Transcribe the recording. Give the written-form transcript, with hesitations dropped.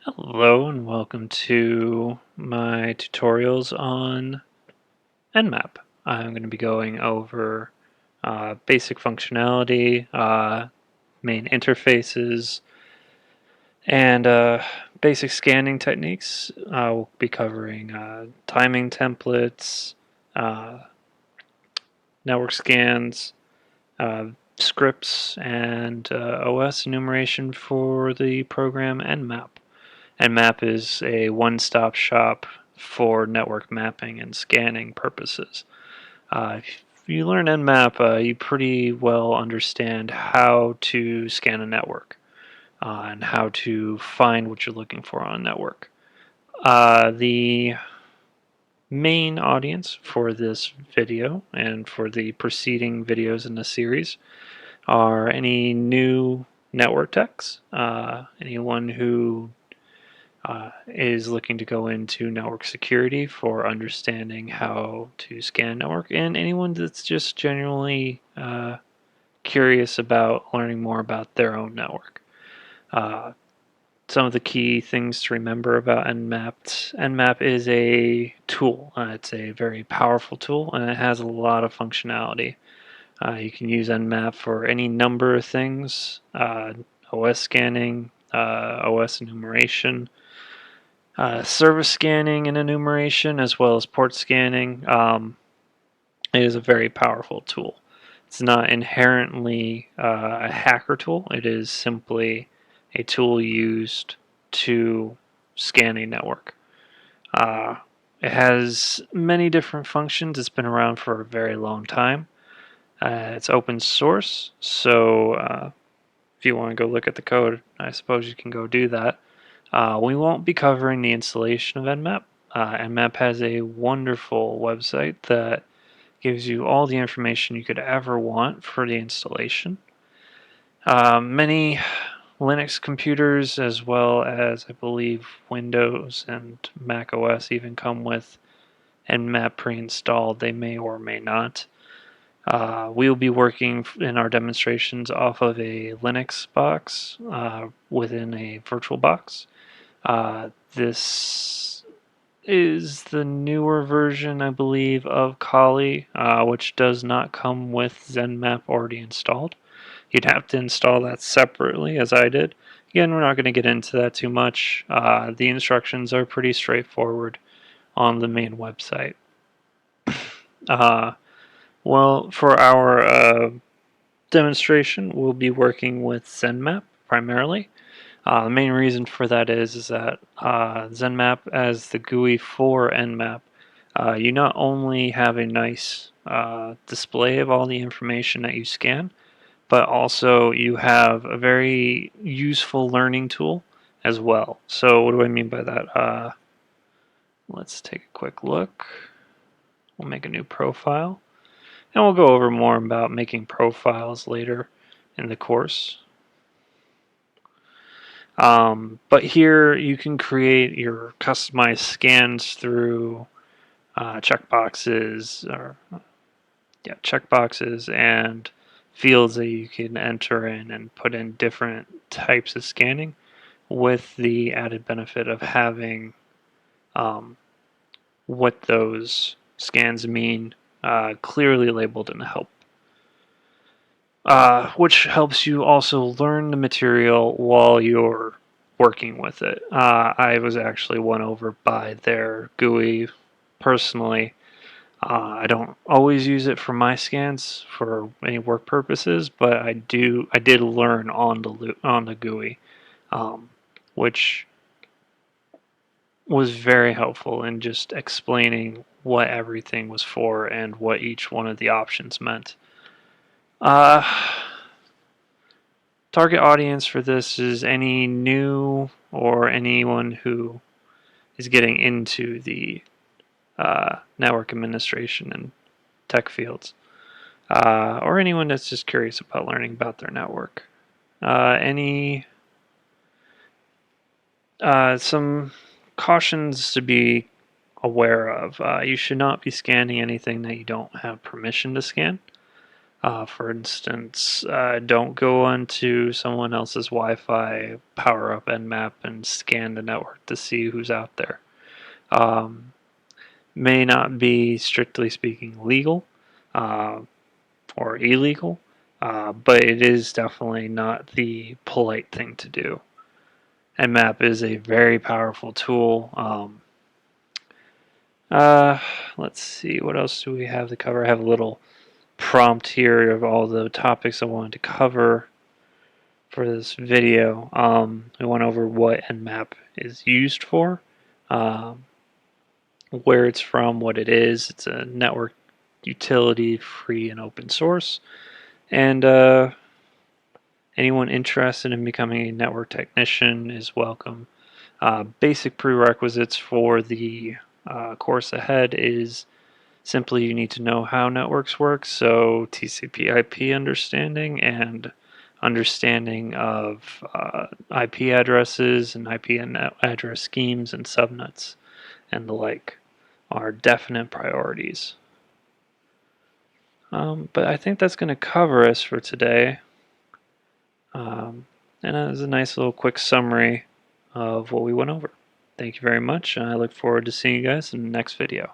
Hello and welcome to my tutorials on Nmap. I'm going to be going over basic functionality, main interfaces, and basic scanning techniques. We'll be covering timing templates, uh, network scans, uh, scripts, and OS enumeration for the program Nmap. Nmap is a one-stop shop for network mapping and scanning purposes. If you learn Nmap, you pretty well understand how to scan a network and how to find what you're looking for on a network. The main audience for this video and for the preceding videos in the series are any new network techs, anyone who is looking to go into network security for understanding how to scan network, and anyone that's just genuinely curious about learning more about their own network. Uh, some of the key things to remember about Nmap. Nmap is a tool. It's a very powerful tool, and it has a lot of functionality. You can use Nmap for any number of things: OS scanning, OS enumeration, service scanning and enumeration, as well as port scanning. It is a very powerful tool. It's not inherently a hacker tool. It is simply a tool used to scan a network. Uh, it has many different functions. It's been around for a very long time. It's open source, so if you want to go look at the code, I suppose you can go do that. We won't be covering the installation of Nmap. Nmap has a wonderful website that gives you all the information you could ever want for the installation. Many Linux computers, as well as I believe Windows and Mac OS, even come with Nmap pre-installed. They may or may not. We will be working in our demonstrations off of a Linux box within a virtual box. This is the newer version, I believe, of Kali, which does not come with ZenMap already installed. You'd have to install that separately, as I did. Again, we're not going to get into that too much. The instructions are pretty straightforward on the main website. Uh, well, for our demonstration, we'll be working with ZenMap primarily. The main reason for that is that ZenMap, as the GUI for Nmap, you not only have a nice display of all the information that you scan, but also you have a very useful learning tool as well. So what do I mean by that? Let's take a quick look. We'll make a new profile, and we'll go over more about making profiles later in the course. But here you can create your customized scans through checkboxes checkboxes and fields that you can enter in and put in different types of scanning, with the added benefit of having um, what those scans mean clearly labeled in the help. Which helps you also learn the material while you're working with it. I was actually won over by their GUI personally. I don't always use it for my scans for any work purposes, but I did learn on the GUI, which was very helpful in just explaining what everything was for and what each one of the options meant. Uh, Target audience for this is any new or anyone who is getting into the network administration and tech fields, or anyone that's just curious about learning about their network. Some cautions to be aware of. You should not be scanning anything that you don't have permission to scan. For instance, don't go onto someone else's Wi-Fi, power up Nmap, and scan the network to see who's out there. Um, may not be strictly speaking legal uh, or illegal, but it is definitely not the polite thing to do. Nmap is a very powerful tool. Uh, let's see, what else do we have to cover? I have a little prompt here of all the topics I wanted to cover for this video. We went over what Nmap is used for, um, where it's from, what it is. It's a network utility, free and open source. And anyone interested in becoming a network technician is welcome. Basic prerequisites for the course ahead is simply you need to know how networks work, so TCP/IP understanding and understanding of IP addresses and IP address schemes and subnets and the like are definite priorities. But I think that's going to cover us for today. And that was a nice little quick summary of what we went over. Thank you very much, and I look forward to seeing you guys in the next video.